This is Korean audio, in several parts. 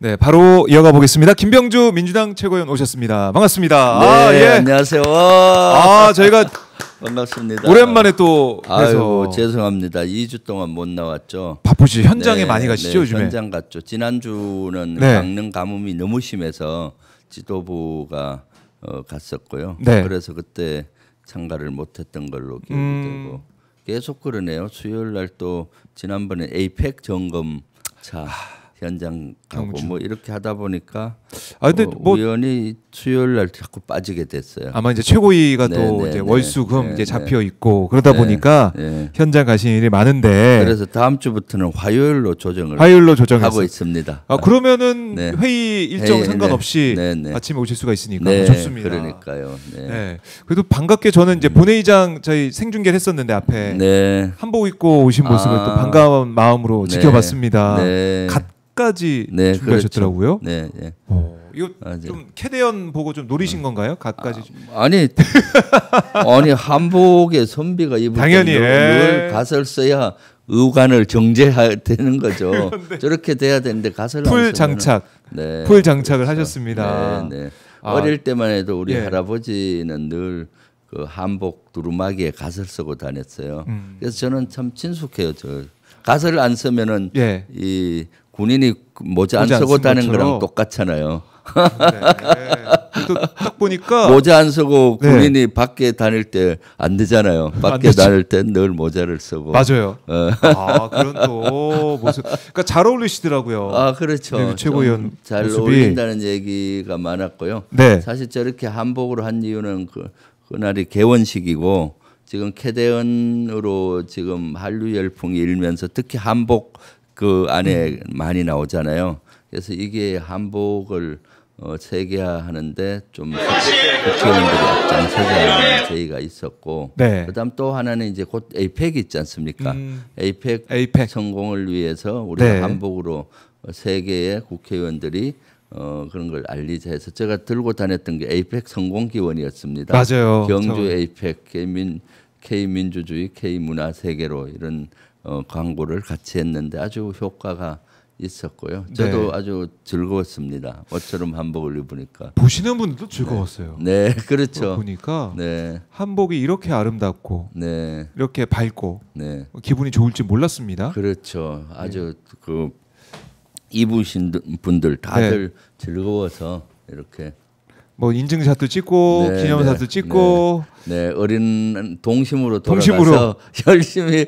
네, 바로 이어가 보겠습니다. 김병주 민주당 최고위원 오셨습니다. 반갑습니다. 네, 예. 안녕하세요. 저희가 반갑습니다. 오랜만에 또 아유, 죄송합니다. 2주 동안 못 나왔죠. 바쁘시 현장에 많이 가시죠, 요즘에? 현장 갔죠. 지난주는 네. 강릉 가뭄이 너무 심해서 지도부가 갔었고요. 네. 그래서 그때 참가를 못했던 걸로 기억이 되고 계속 그러네요. 수요일 날 또 지난번에 에이펙 점검차 현장 가고 경주. 뭐 이렇게 하다 보니까 근데 우연히 수요일 날 자꾸 빠지게 됐어요. 아마 이제 최고위가 또 이제 월수금 이제 잡혀 있고 그러다 보니까 현장 가신 일이 많은데 그래서 다음 주부터는 화요일로 조정을 하고 있습니다. 그러면은 회의 일정 상관없이 아침에 오실 수가 있으니까 좋습니다. 그러니까요. 네. 그래도 반갑게 저는 이제 본회의장 저희 생중계를 했었는데 앞에 한복 입고 오신 모습을 또 반가운 마음으로 지켜봤습니다. 갓까지 준비하셨더라고요. 네. 이거 좀 캐대언 보고 좀 노리신 건가요? 갓까지? 아니 한복의 선비가 입을 당연히 늘 갓을 써야 의관을 정제되는 거죠. 저렇게 돼야 되는데 갓을 풀 장착, 풀 장착을 하셨습니다. 어릴 때만 해도 우리 할아버지는 늘 그 한복 두루마기에 갓을 쓰고 다녔어요. 그래서 저는 참 친숙해요. 저 갓을 안 쓰면은 이 군인이 모자 안 쓰고 다니는 거랑 똑같잖아요. 또 딱 보니까 모자 안 쓰고 군인이 밖에 다닐 때 안 되잖아요. 밖에 다닐 때 늘 모자를 쓰고. 맞아요. 그런 또 모습. 그러니까 잘 어울리시더라고요. 그렇죠. 최고위원 잘 모습이. 어울린다는 얘기가 많았고요. 사실 저렇게 한복으로 한 이유는 그날이 개원식이고 지금 캐대언으로 지금 한류 열풍이 일면서 특히 한복 그 안에 많이 나오잖아요. 그래서 이게 한복을 세계화하는데 좀 국회의원들이 앞장서자는 제의가 있었고, 그다음 또 하나는 이제 곧 에이펙이 있지 않습니까? 에이펙 성공을 위해서 우리가 한복으로 세계의 국회의원들이 그런 걸 알리자 해서 제가 들고 다녔던 게 에이펙 성공 기원이었습니다. 맞아요. 경주 에이펙 K민주주의 K문화 세계로 이런 광고를 같이 했는데 아주 효과가 있었고요. 저도 아주 즐거웠습니다. 옷처럼 한복을 입으니까. 보시는 분들도 즐거웠어요. 네, 그렇죠. 보니까 한복이 이렇게 아름답고 이렇게 밝고 기분이 좋을지 몰랐습니다. 그렇죠. 아주 그 입으신 분들 다들 즐거워서 이렇게 뭐 인증샷도 찍고 기념사도 찍고 어린 동심으로 돌아가서 열심히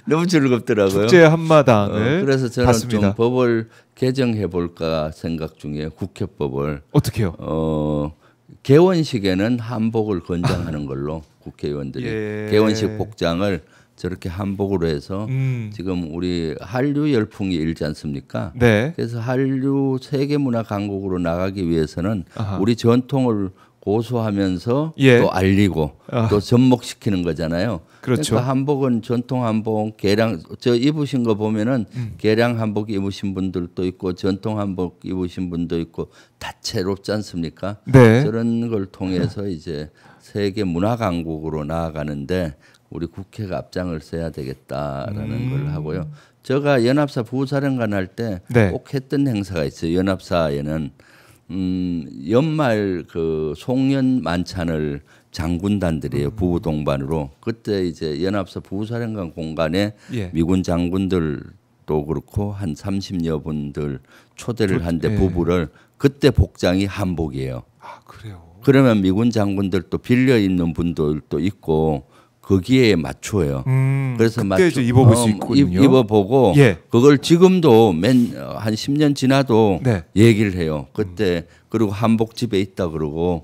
너무 즐겁더라고요. 축제 한마당을 그래서 저는 봤습니다. 좀 법을 개정해 볼까 생각 중이에요. 국회법을. 어떻게요? 개원식에는 한복을 권장하는 걸로 국회의원들이 개원식 복장을 저렇게 한복으로 해서 지금 우리 한류 열풍이 일지 않습니까? 그래서 한류 세계문화 강국으로 나가기 위해서는 우리 전통을 고수하면서 또 알리고 또 접목시키는 거잖아요. 그러니까 한복은 전통 한복, 개량 저 입으신 거 보면은 개량 한복 입으신 분들도 있고 전통 한복 입으신 분도 있고 다채롭지 않습니까? 저런 걸 통해서 이제 세계 문화 강국으로 나아가는데 우리 국회가 앞장을 써야 되겠다라는 걸 하고요. 제가 연합사 부사령관 할 때 꼭 했던 행사가 있어요. 연합사에는 연말 그 송년 만찬을 장군단들이에요. 부부 동반으로. 그때 이제 연합사 부사령관 공간에 미군 장군들도 그렇고 한 30여 분들 초대를 한데 부부를 그때 복장이 한복이에요. 그래요. 그러면 미군 장군들도 빌려 입는 분들도 있고 거기에 맞춰요. 그래서 그때 이제 입어볼 수 있군요. 입어보고 그걸 지금도 한 10년 지나도 얘기를 해요. 그때 그리고 한복집에 있다 그리고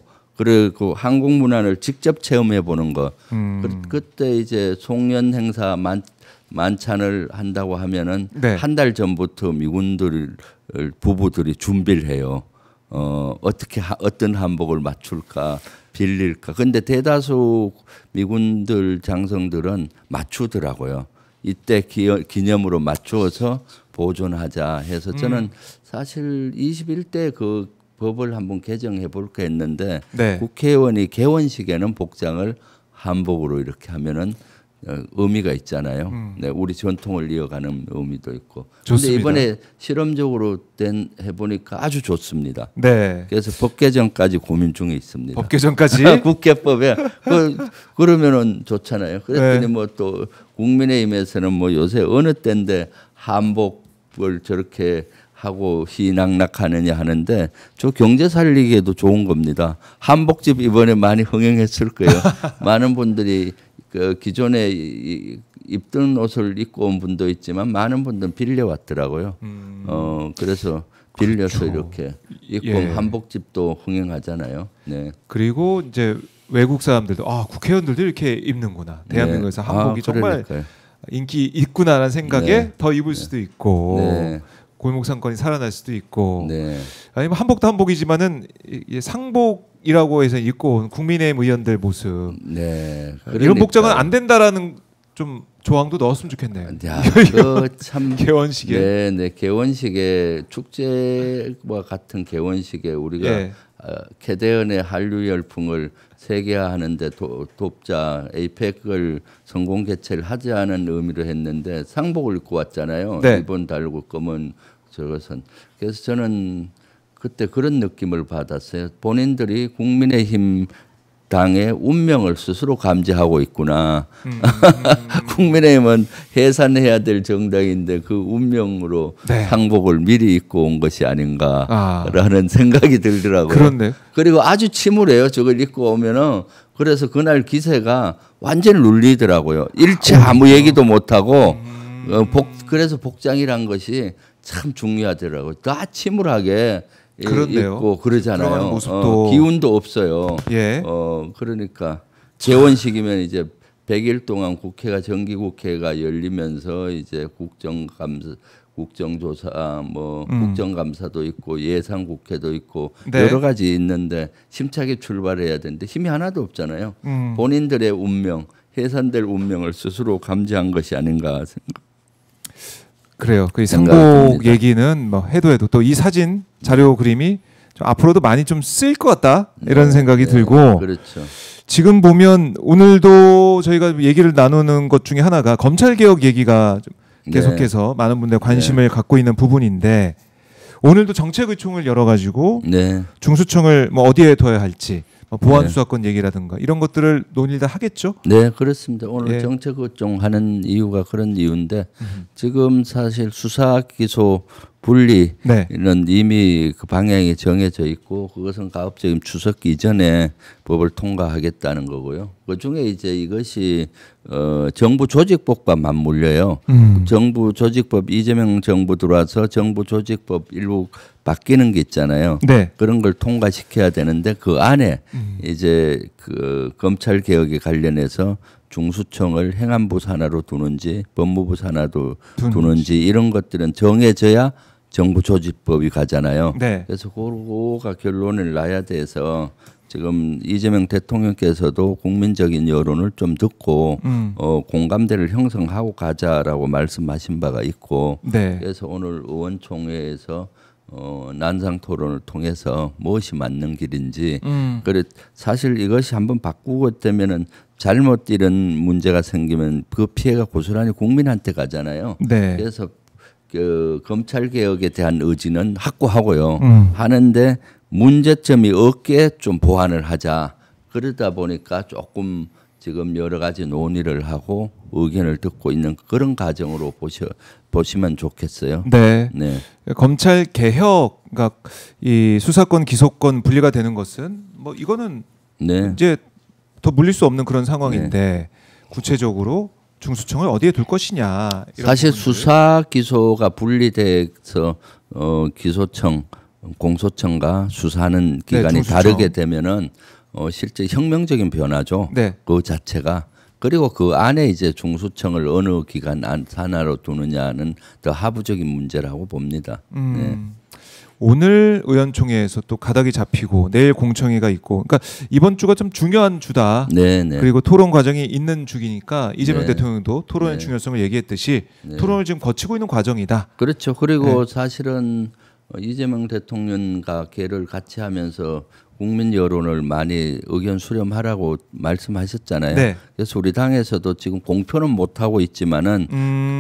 한국 문화를 직접 체험해 보는 거. 그때 이제 송년 행사 만찬을 한다고 하면은 한 달 전부터 미군들 부부들이 준비를 해요. 어떤 한복을 맞출까 빌릴까. 근데 대다수 미군들 장성들은 맞추더라고요. 이때 기념으로 맞추어서 보존하자 해서 저는 사실 21대 그 법을 한번 개정해 볼까 했는데 국회의원이 개원식에는 복장을 한복으로 이렇게 하면은 의미가 있잖아요. 네, 우리 전통을 이어가는 의미도 있고. 그런데 이번에 실험적으로 해보니까 아주 좋습니다. 네. 그래서 법 개정까지 고민 중에 있습니다. 법 개정까지? 국회법에 그러면은 좋잖아요. 그랬더니 네. 뭐 또 국민의힘에서는 뭐 요새 어느 때인데 한복을 저렇게 하고 희낙낙하느냐 하는데 저 경제 살리기에도 좋은 겁니다. 한복집 이번에 많이 흥행했을 거예요. 많은 분들이 그 기존에 입던 옷을 입고 온 분도 있지만 많은 분들은 빌려왔더라고요. 그래서 빌려서 그렇죠. 이렇게 입고 예. 한복집도 흥행하잖아요. 네. 그리고 이제 외국 사람들도 국회의원들도 이렇게 입는구나. 대한민국에서 네. 한복이 정말 인기 있구나라는 생각에 네. 더 입을 수도 있고. 네. 골목 상권이 살아날 수도 있고 네. 아니면 한복도 한복이지만은 상복이라고 해서 입고 온 국민의힘 의원들 모습 네. 이런 복장은 안 된다라는 좀 조항도 넣었으면 좋겠네요. 참 개원식에 네, 개원식에 축제와 같은 개원식에 우리가 네. 개대연의 한류 열풍을 세계화하는데 돕자 에이펙을 성공 개최를 하지 않은 의미로 했는데 상복을 입고 왔잖아요. 네. 일본 달고 검은 저것은 그래서 저는 그때 그런 느낌을 받았어요. 본인들이 국민의힘 당의 운명을 스스로 감지하고 있구나. 국민의힘은 해산해야 될 정당인데 그 운명으로 네. 상복을 미리 입고 온 것이 아닌가라는 생각이 들더라고요. 그렇네. 그리고 아주 침울해요. 저걸 입고 오면은 그래서 그날 기세가 완전히 눌리더라고요. 일체 아무 얘기도 못하고 그래서 복장이란 것이 참 중요하더라고요. 다 침울하게 그렇네요. 입고 그러잖아요. 모습도 기운도 없어요. 예. 그러니까 개원식이면 이제 100일 동안 국회가 정기국회가 열리면서 이제 국정조사 뭐 국정감사도 있고 예산국회도 있고 네. 여러 가지 있는데 힘차게 출발해야 되는데 힘이 하나도 없잖아요. 본인들의 운명, 해산될 운명을 스스로 감지한 것이 아닌가 생각. 그래요. 그 상복 얘기는 뭐 해도 또 이 사진 자료 그림이 좀 앞으로도 많이 좀 쓰일 것 같다 이런 생각이 들고. 그렇죠. 지금 보면 오늘도 저희가 얘기를 나누는 것 중에 하나가 검찰 개혁 얘기가 좀 계속해서 많은 분들 관심을 갖고 있는 부분인데 오늘도 정책의총을 열어가지고 중수청을 뭐 어디에 둬야 할지. 보안 수사권 얘기라든가 이런 것들을 논의를 하겠죠? 네, 그렇습니다. 오늘 정책의총 하는 이유가 그런 이유인데 지금 사실 수사 기소 분리는 이미 그 방향이 정해져 있고 그것은 가급적이면 추석 이전에 법을 통과하겠다는 거고요. 그중에 이제 이것이 정부 조직법과 맞물려요. 정부 조직법 이재명 정부 들어와서 정부 조직법 일부 바뀌는 게 있잖아요. 네. 그런 걸 통과시켜야 되는데 그 안에 이제 그 검찰 개혁에 관련해서 중수청을 행안부 산하로 두는지 법무부 산하로 두는지 이런 것들은 정해져야 정부 조직법이 가잖아요. 네. 그래서 그거가 결론을 나야 돼서 지금 이재명 대통령께서도 국민적인 여론을 좀 듣고 공감대를 형성하고 가자라고 말씀하신 바가 있고 그래서 오늘 의원총회에서 난상 토론을 통해서 무엇이 맞는 길인지 그래 사실 이것이 한번 바꾸고 되면은 잘못 이런 문제가 생기면 그 피해가 고스란히 국민한테 가잖아요. 그래서 그 검찰 개혁에 대한 의지는 확고하고요. 하는데 문제점이 없게 좀 보완을 하자. 그러다 보니까 조금 지금 여러 가지 논의를 하고 의견을 듣고 있는 그런 과정으로 보시면 좋겠어요. 네. 검찰 개혁, 그러니까 이 수사권, 기소권 분리가 되는 것은 뭐 이거는 이제 더 물릴 수 없는 그런 상황인데 구체적으로 중수청을 어디에 둘 것이냐. 사실 부분들. 수사 기소가 분리돼서 기소청, 공소청과 수사하는 기관이 다르게 되면은 실제 혁명적인 변화죠. 그 자체가. 그리고 그 안에 이제 중수청을 어느 기관 산하로 두느냐는 더 하부적인 문제라고 봅니다. 오늘 의원총회에서 또 가닥이 잡히고 내일 공청회가 있고, 그러니까 이번 주가 좀 중요한 주다. 그리고 토론 과정이 있는 주기니까 이재명 대통령도 토론의 중요성을 얘기했듯이 토론을 지금 거치고 있는 과정이다. 그렇죠. 그리고 사실은 이재명 대통령과 개를 같이 하면서 국민 여론을 많이 의견 수렴하라고 말씀하셨잖아요. 네. 그래서 우리 당에서도 지금 공표는 못 하고 있지만은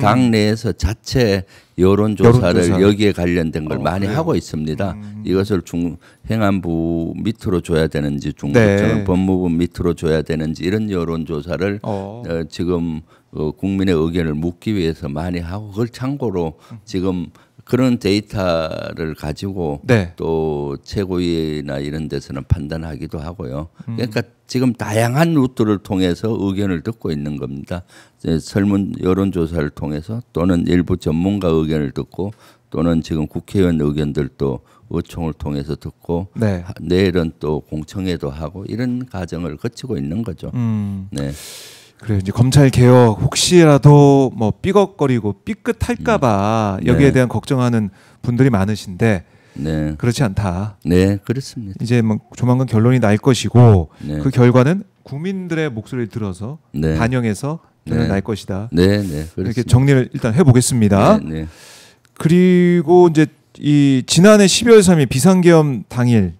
당 내에서 자체 여론조사를 여기에 관련된 걸 많이 그래요? 하고 있습니다. 이것을 행안부 밑으로 줘야 되는지 중부청 네. 법무부 밑으로 줘야 되는지 이런 여론조사를 지금 국민의 의견을 묻기 위해서 많이 하고 그걸 참고로 지금 그런 데이터를 가지고 네. 또 최고위나 이런 데서는 판단하기도 하고요. 그러니까 지금 다양한 루트를 통해서 의견을 듣고 있는 겁니다. 설문 여론조사를 통해서 또는 일부 전문가 의견을 듣고 또는 지금 국회의원 의견들도 의총을 통해서 듣고 네. 내일은 또 공청회도 하고 이런 과정을 거치고 있는 거죠. 네. 그래 이제 검찰 개혁 혹시라도 뭐 삐걱거리고 삐끗할까봐 여기에 대한 걱정하는 분들이 많으신데 네. 그렇지 않다. 네, 그렇습니다. 이제 뭐 조만간 결론이 날 것이고 네. 그 결과는 국민들의 목소리를 들어서 네. 반영해서 결론이 날 것이다. 네, 네. 이렇게 정리를 일단 해보겠습니다. 네, 네. 그리고 이제 이 지난해 12월 3일 비상계엄 당일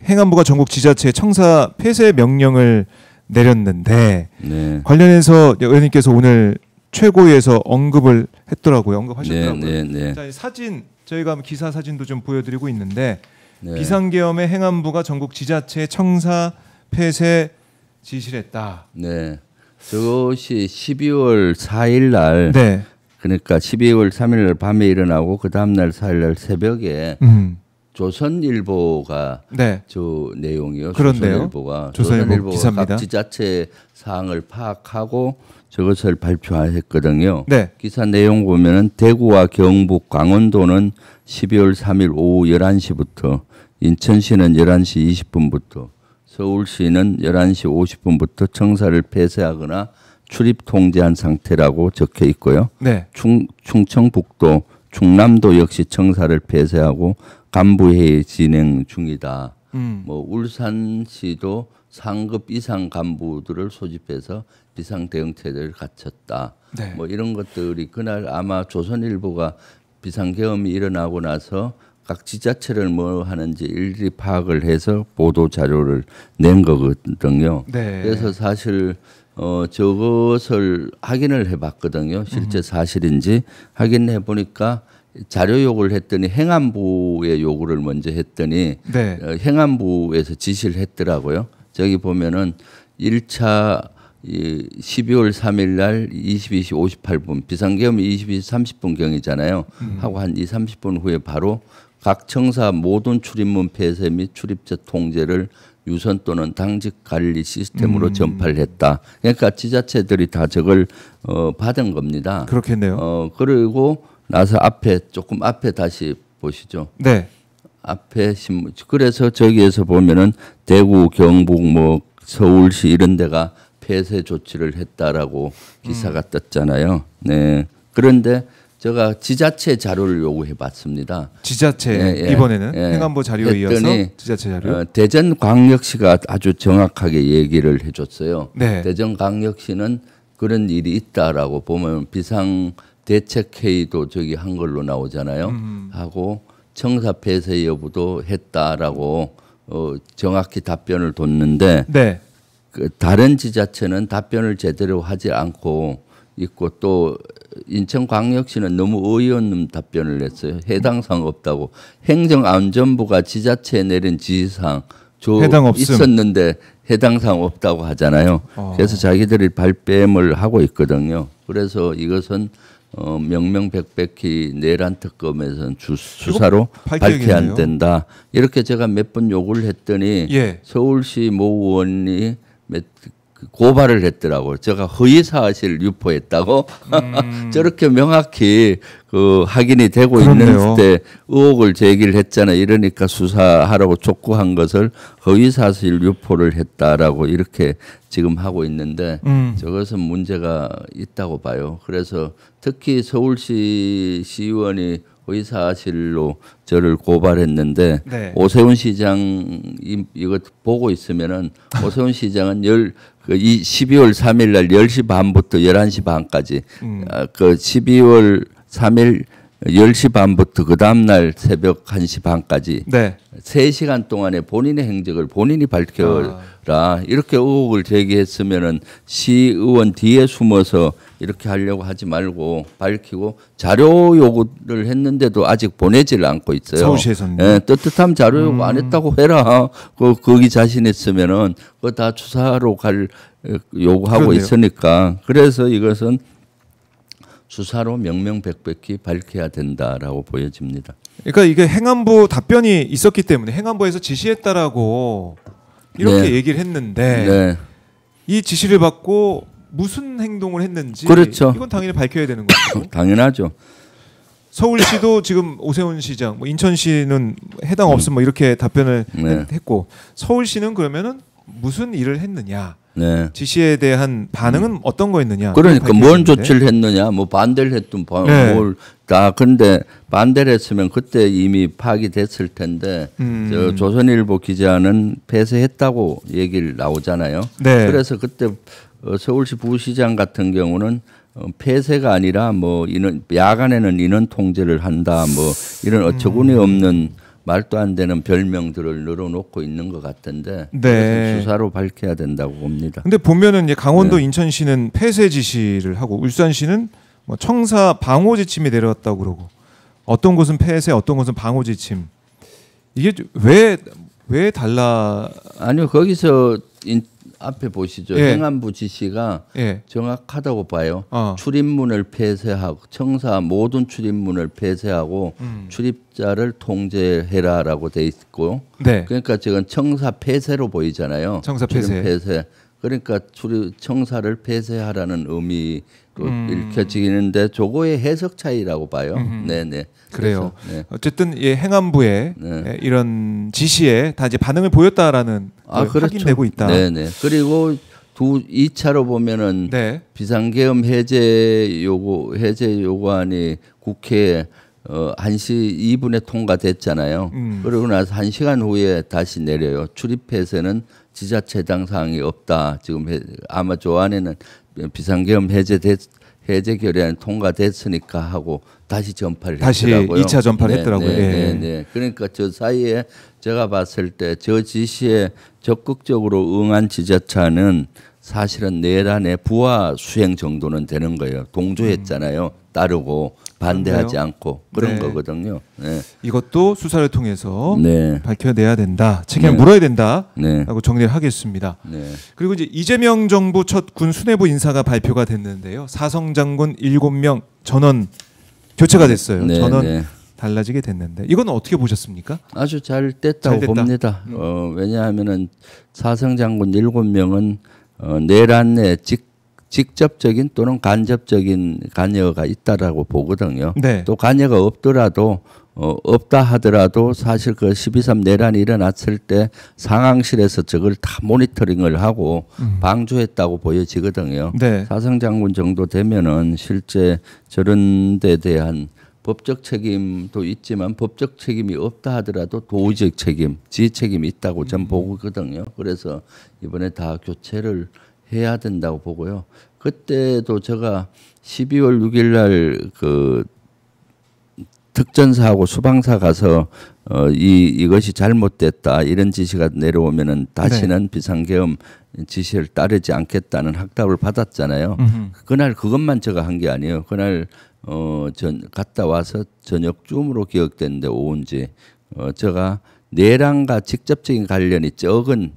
행안부가 전국 지자체 청사 폐쇄 명령을 내렸는데 네. 관련해서 의원님께서 오늘 최고위에서 언급을 했더라고요. 언급하셨더라고요. 네, 네, 네. 자, 이 사진 저희가 기사 사진도 좀 보여드리고 있는데 네. 비상계엄에 행안부가 전국 지자체 청사 폐쇄 지시를 했다. 네, 저것이 12월 4일 날 네. 그러니까 12월 3일 날 밤에 일어나고 그 다음 날 4일 날 새벽에 조선일보가 네. 저 내용이요. 그런데요. 조선일보가 각 지자체 사항을 파악하고 저것을 발표했거든요. 네. 기사 내용 보면은 대구와 경북, 강원도는 12월 3일 오후 11시부터, 인천시는 11시 20분부터, 서울시는 11시 50분부터 청사를 폐쇄하거나 출입 통제한 상태라고 적혀 있고요. 네. 충청북도, 충남도 역시 청사를 폐쇄하고 간부회의 진행 중이다. 뭐 울산시도 상급 이상 간부들을 소집해서 비상대응체제를 갖췄다. 네. 뭐 이런 것들이 그날 아마 조선일보가 비상계엄이 일어나고 나서 각 지자체를 뭐 하는지 일일이 파악을 해서 보도 자료를 낸 거거든요. 네. 그래서 사실 저것을 확인을 해봤거든요. 실제 사실인지 확인해 보니까 자료 요구를 했더니 행안부의 요구를 먼저 했더니 네. 행안부에서 지시를 했더라고요. 저기 보면은 1차 12월 3일 날 22시 58분 비상계엄이 22시 30분경이잖아요. 하고 한 30분 후에 바로 각 청사 모든 출입문 폐쇄 및 출입처 통제를 유선 또는 당직 관리 시스템으로 전파를 했다. 그러니까 지자체들이 다 저걸 받은 겁니다. 그렇겠네요. 그리고 나서 조금 앞에 다시 보시죠. 네. 앞에 신문. 그래서 저기에서 보면은 대구, 경북, 뭐 서울시 이런 데가 폐쇄 조치를 했다라고 기사가 떴잖아요. 네. 그런데 제가 지자체 자료를 요구해봤습니다. 지자체 이번에는 행안부 자료에 이어서 지자체 자료. 대전광역시가 아주 정확하게 얘기를 해줬어요. 네. 대전광역시는 그런 일이 있다라고 보면 비상 대책회의도 저기 한 걸로 나오잖아요. 하고 청사 폐쇄 여부도 했다라고 정확히 답변을 뒀는데 네. 그 다른 지자체는 답변을 제대로 하지 않고 있고 또 인천광역시는 너무 어이없는 답변을 냈어요. 해당 사항 없다고. 행정안전부가 지자체에 내린 지시사항 있었는데 해당 사항 없다고 하잖아요. 그래서 자기들이 발뺌을 하고 있거든요. 그래서 이것은 명명백백히 내란 특검에서는 수사로 밝혀야 안 된다. 이렇게 제가 몇 번 요구를 했더니 서울시 모 의원이 고발을 했더라고요. 제가 허위사실 유포했다고 저렇게 명확히 그 확인이 되고 그렇네요. 있는데 의혹을 제기를 했잖아요. 이러니까 수사하라고 촉구한 것을 허위사실 유포를 했다라고 이렇게 지금 하고 있는데 저것은 문제가 있다고 봐요. 그래서 특히 서울시 시의원이 허위사실로 저를 고발했는데 네. 오세훈 시장 이거 보고 있으면은 오세훈 시장은 12월 3일 날 10시 반부터 11시 반까지 그 12월 3일 10시 반부터 그 다음날 새벽 1시 반까지 네. 3시간 동안에 본인의 행적을 본인이 밝혀라 이렇게 의혹을 제기했으면은 시의원 뒤에 숨어서 이렇게 하려고 하지 말고 밝히고 자료 요구를 했는데도 아직 보내지를 않고 있어요. 서울시에서는 예, 떳떳한 자료 요구 안 했다고 해라. 거기 자신있으면은 그거 다 수사로 갈 요구하고 그러네요. 있으니까 그래서 이것은 수사로 명명백백히 밝혀야 된다라고 보여집니다. 그러니까 이게 행안부 답변이 있었기 때문에 행안부에서 지시했다라고 이렇게 네. 얘기를 했는데 네. 이 지시를 받고 무슨 행동을 했는지 그렇죠. 이건 당연히 밝혀야 되는 거죠. 당연하죠. 서울시도 지금 오세훈 시장, 뭐 인천시는 해당 없음 뭐 이렇게 답변을 네. 했고 서울시는 그러면은 무슨 일을 했느냐? 네. 지시에 대한 반응은 어떤 거였느냐? 그러니까 뭔 조치를 했느냐? 뭐 반대를 했든 네. 뭘 다 근데 반대를 했으면 그때 이미 파기됐을 텐데 저 조선일보 기자는 폐쇄했다고 얘기를 나오잖아요. 네. 그래서 그때 서울시 부시장 같은 경우는 폐쇄가 아니라 뭐 인원 야간에는 인원 통제를 한다 뭐 이런 어처구니 없는 말도 안 되는 별명들을 늘어놓고 있는 것 같은데 네. 수사로 밝혀야 된다고 봅니다. 근데 보면은 이제 강원도 네. 인천시는 폐쇄 지시를 하고 울산시는 뭐 청사 방호 지침이 내려왔다고 그러고 어떤 곳은 폐쇄, 어떤 곳은 방호 지침. 이게 왜 달라? 아니요 거기서 앞에 보시죠. 예. 행안부 지시가 예. 정확하다고 봐요. 출입문을 폐쇄하고 청사 모든 출입문을 폐쇄하고 출입자를 통제해라라고 돼 있고 네. 그러니까 지금 청사 폐쇄로 보이잖아요. 청사 폐쇄. 그러니까 청사를 폐쇄하라는 의미로 읽혀지는데 저거의 해석 차이라고 봐요. 네네. 그래요. 네. 어쨌든 예, 행안부의 네. 이런 지시에 다 이제 반응을 보였다라는 그렇죠. 확인되고 있다. 네네. 그리고 2차로 보면은 네. 비상계엄 해제 요구안이 국회에 1시 2분에 통과됐잖아요. 그러고 나서 1시간 후에 다시 내려요. 출입 폐쇄는 지자체 해당 사항이 없다. 지금 아마 저 안에는 비상계엄 해제 결의안 통과됐으니까 하고 다시 전파를 했더라고요. 2차 전파를 했더라고요. 네. 그러니까 저 사이에 제가 봤을 때 저 지시에 적극적으로 응한 지자체는 사실은 내란의 부하 수행 정도는 되는 거예요. 동조했잖아요. 따르고 반대하지 그런가요? 않고 그런 네. 거거든요. 네. 이것도 수사를 통해서 네. 밝혀내야 된다. 책임을 물어야 된다라고 네. 정리를 하겠습니다. 네. 그리고 이제 이재명 정부 첫 군 수뇌부 인사가 발표가 됐는데요. 사성 장군 7명 전원 교체가 됐어요. 네. 전원 네. 달라지게 됐는데 이건 어떻게 보셨습니까? 아주 잘 됐다고 봅니다. 왜냐하면은 사성 장군 7명은 내란의 직접적인 또는 간접적인 관여가 있다라고 보거든요. 네. 또 관여가 없더라도 없다 하더라도 사실 그 12.3 내란이 일어났을 때 상황실에서 저걸 다 모니터링을 하고 방조했다고 보여지거든요. 네. 사성 장군 정도 되면은 실제 저런 데 대한 법적 책임도 있지만 법적 책임이 없다 하더라도 도의적 책임, 지휘 책임이 있다고 전 보거든요. 그래서 이번에 다 교체를 해야 된다고 보고요. 그때도 제가 12월 6일 날 그 특전사하고 수방사 가서 이것이 잘못됐다 이런 지시가 내려오면은 다시는 네. 비상계엄 지시를 따르지 않겠다는 확답을 받았잖아요. 그날 그것만 제가 한 게 아니에요. 그날 갔다 와서 저녁쯤으로 기억되는데 오은지 제가 내란과 직접적인 관련이 적은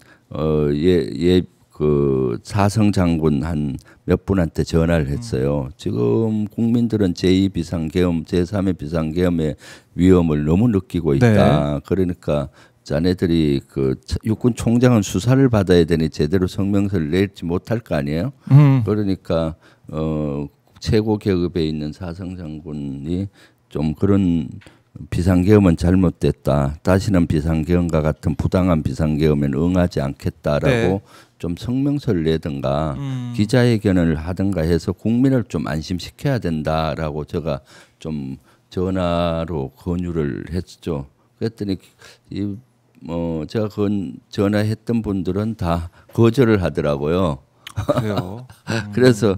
그 사성 장군 한 몇 분한테 전화를 했어요. 지금 국민들은 제2 비상계엄, 제3의 비상계엄의 위험을 너무 느끼고 있다. 네. 그러니까 자네들이 그 육군 총장은 수사를 받아야 되니 제대로 성명서를 내지 못할 거 아니에요. 그러니까 최고 계급에 있는 사성 장군이 좀 그런 비상계엄은 잘못됐다. 다시는 비상계엄과 같은 부당한 비상계엄에는 응하지 않겠다라고 네. 좀 성명서를 내든가 기자회견을 하든가 해서 국민을 좀 안심시켜야 된다라고 제가 좀 전화로 권유를 했죠. 그랬더니 제가 전화했던 분들은 다 거절을 하더라고요. 그래요. 그래서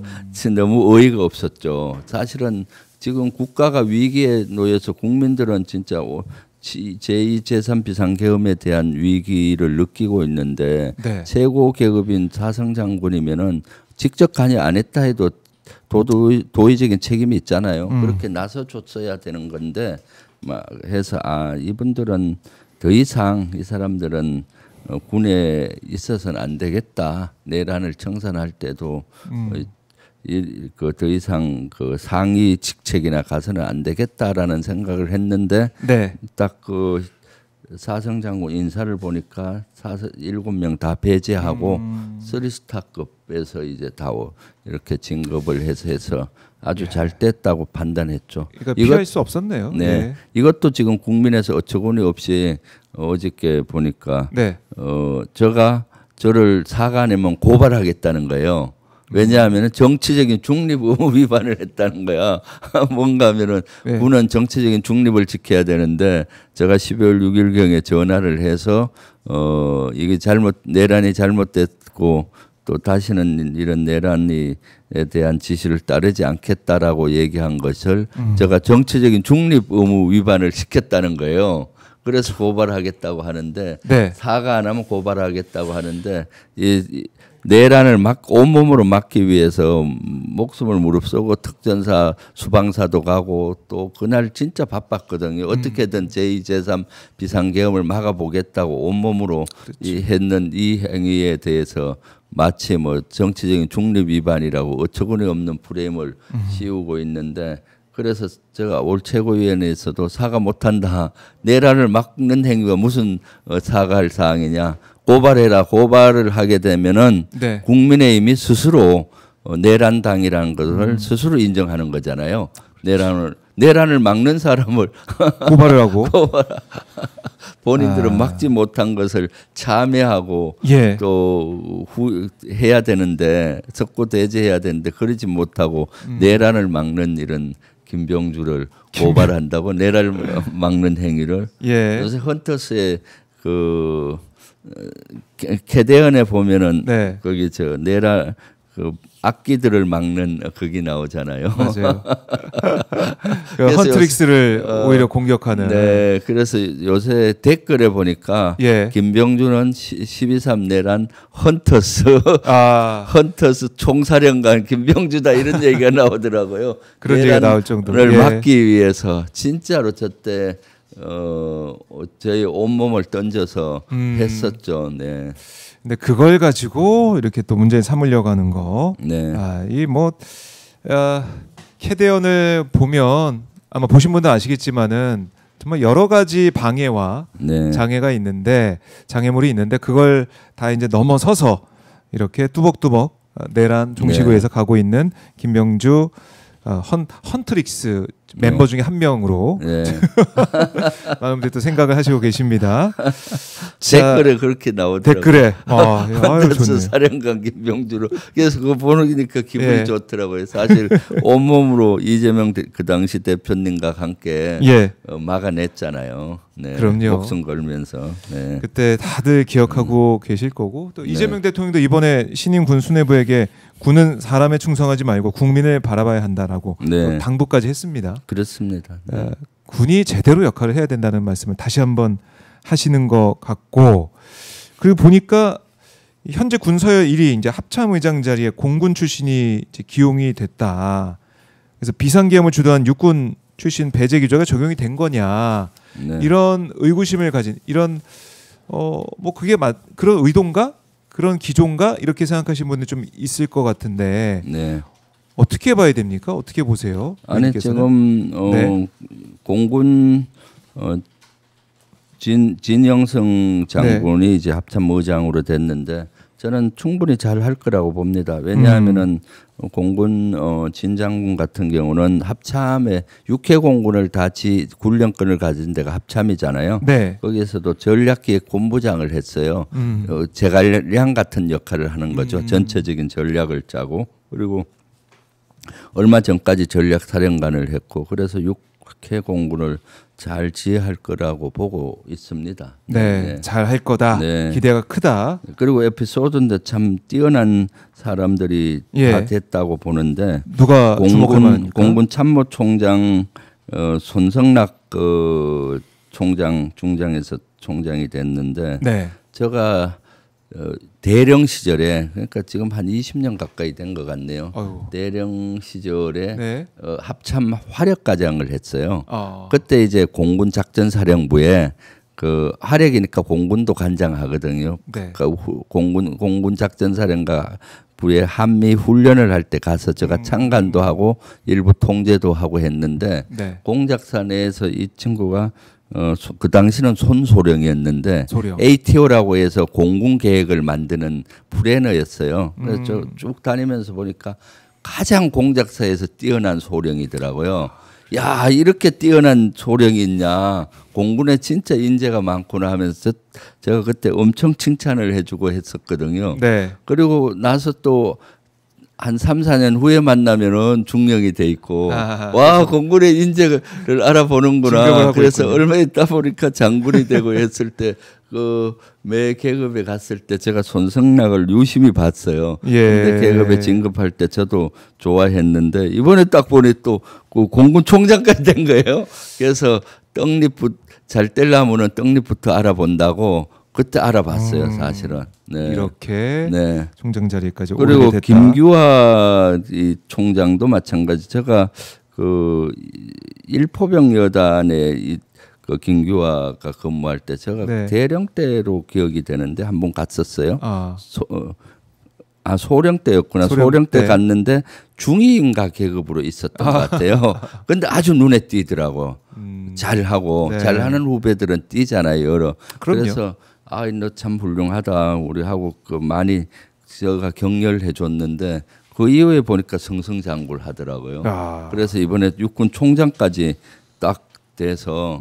너무 어이가 없었죠. 사실은 지금 국가가 위기에 놓여서 국민들은 진짜 제2, 제3 비상계엄에 대한 위기를 느끼고 있는데 네. 최고 계급인 사성장군이면은 직접 관여 안 했다 해도 도의적인 책임이 있잖아요. 그렇게 나서줬어야 되는 건데 막 해서 이분들은 더 이상 이 사람들은 군에 있어서는 안 되겠다. 내란을 청산할 때도 더 이상 그 상위 직책이나 가서는 안 되겠다라는 생각을 했는데 네. 딱 그 사성장군 인사를 보니까 7명 다 배제하고 3스타급에서 이제 다 이렇게 진급을 해서 아주 잘 됐다고 판단했죠. 그러니까 피할 수 없었네요. 네. 네. 이것도 지금 국민에서 어처구니 없이 어저께 보니까 네. 저를 사과 내면 고발하겠다는 거예요. 왜냐하면 정치적인 중립 의무 위반을 했다는 거야. 뭔가 하면은 네. 군은 정치적인 중립을 지켜야 되는데 제가 12월 6일경에 전화를 해서 이게 내란이 잘못됐고 또 다시는 이런 내란에 대한 지시를 따르지 않겠다라고 얘기한 것을 제가 정치적인 중립 의무 위반을 시켰다는 거예요. 그래서 고발하겠다고 하는데 네. 사과 안 하면 고발하겠다고 하는데 내란을 온몸으로 막기 위해서 목숨을 무릅쓰고 특전사 수방사도 가고 또 그날 진짜 바빴거든요. 어떻게든 제2, 제3 비상계엄을 막아보겠다고 온몸으로 했는 이 행위에 대해서 마치 뭐 정치적인 중립 위반이라고 어처구니 없는 프레임을 씌우고 있는데 그래서 제가 올 최고위원회에서도 사과 못한다. 내란을 막는 행위가 무슨 사과할 사항이냐. 고발해라. 고발을 하게 되면은 네. 국민의힘이 스스로 내란당이라는 것을 스스로 인정하는 거잖아요. 내란을 막는 사람을 고발을 하고 본인들은 막지 못한 것을 참여하고 예. 또 해야 되는데 석고대죄해야 되는데 그러지 못하고 내란을 막는 이런 김병주를 고발한다고 내란을 막는 행위를 예. 요새 헌터스의 그 캐대언에 보면은 네. 거기 내란 그 악기들을 막는 거기 나오잖아요. 맞아요. 헌트릭스를 오히려 공격하는. 네, 그래서 요새 댓글에 보니까 예. 김병주는 12.3 내란 헌터스 총사령관 김병주다 이런 얘기가 나오더라고요. 그런 얘기가 나올 정도로. 를 막기 위해서 진짜로 저때 저희 온몸을 던져서 했었죠. 네. 근데 그걸 가지고 이렇게 또 문제 삼으려고 하는 거. 네. 캐대언을 보면 아마 보신 분들 아시겠지만은 정말 여러 가지 방해와 네. 장애물이 있는데 그걸 다 이제 넘어서서 이렇게 뚜벅뚜벅 내란 종식의에서 네. 가고 있는 김병주 헌트릭스 멤버 중에 한 명으로 네. 많은 분들이 또 생각을 하시고 계십니다. 댓글에 그렇게 나오더라고요. 댓글에 헌터스 사령관 김병주로 그래서 그거 보니까 기분이 예. 좋더라고요. 사실 온몸으로 이재명 그 당시 대표님과 함께 예. 막아냈잖아요. 네. 그럼요. 목숨 걸면서. 네. 그때 다들 기억하고 계실 거고 또 이재명 네. 대통령도 이번에 신임 군 수뇌부에게 군은 사람에 충성하지 말고 국민을 바라봐야 한다라고 네. 당부까지 했습니다. 그렇습니다. 네. 군이 제대로 역할을 해야 된다는 말씀을 다시 한번 하시는 것 같고 그리고 보니까 현재 군서열 1위 이제 합참의장 자리에 공군 출신이 이제 기용이 됐다. 그래서 비상계엄을 주도한 육군 출신 배제 규정가 적용이 된 거냐 네. 이런 의구심을 가진 이런 뭐 그게 그런 의도인가 그런 기조인가 이렇게 생각하시는 분들 좀 있을 것 같은데 네. 어떻게 봐야 됩니까? 어떻게 보세요? 아니 지금 네. 공군 진영성 장군이 네. 이제 합참의장으로 됐는데 저는 충분히 잘 할 거라고 봅니다. 왜냐하면은 공군 진 장군 같은 경우는 합참에 육해공군을 다 군령권을 가진 데가 합참이잖아요. 네. 거기에서도 전략기획 본부장을 했어요. 제갈량 같은 역할을 하는 거죠. 전체적인 전략을 짜고 그리고 얼마 전까지 전략사령관을 했고 그래서 국회 공군을 잘 지휘할 거라고 보고 있습니다. 네, 잘 할 거다. 네. 기대가 크다. 그리고 에피소드인데 참 뛰어난 사람들이 다 됐다고 보는데 누가 공군 참모총장 손성락 총장 중장에서 총장이 됐는데 제가 대령 시절에 그러니까 지금 한 20년 가까이 된 것 같네요. 대령 시절에 합참 화력과장을 했어요. 그때 이제 공군 작전사령부에 그 화력이니까 공군도 관장하거든요. 그러니까 공군 작전사령부에 한미 훈련을 할 때 가서 제가 참관도 하고 일부 통제도 하고 했는데 공작사 내에서 이 친구가 그 당시는 손소령이었는데 ATO라고 해서 공군 계획을 만드는 플래너였어요. 그래서 쭉 다니면서 보니까 가장 공작사에서 뛰어난 소령이더라고요. 야, 이렇게 뛰어난 소령이 있냐. 공군에 진짜 인재가 많구나 하면서 제가 그때 엄청 칭찬을 해주고 했었거든요. 그리고 나서 또 한 3, 4년 후에 만나면은 중령이 돼 있고 와 공군의 인재를 알아보는구나. 그래서 얼마 있다 보니까 장군이 되고 했을 때 그 매 계급에 갔을 때 제가 손성락을 유심히 봤어요. 근데 계급에 진급할 때 저도 좋아했는데 이번에 딱 보니 또 그 공군 총장까지 된 거예요. 그래서 떡잎부터 잘 떼려면은 떡잎부터 알아본다고. 그때 알아봤어요, 사실은. 이렇게 총장 자리까지 그리고 오래됐다. 김규화 이 총장도 마찬가지. 제가 그 일포병 여단에 그 김규화가 근무할 때 제가 대령 때로 기억이 되는데 한 번 갔었어요. 소령 때였구나. 소령 때 갔는데 중위인가 계급으로 있었던 것 같아요. 근데 아주 눈에 띄더라고. 잘하고 잘하는 후배들은 띄잖아요, 여러. 그래서 너 참 훌륭하다. 우리하고 그 많이 제가 격려를 해줬는데 그 이후에 보니까 승승장구를 하더라고요. 그래서 이번에 육군 총장까지 딱 돼서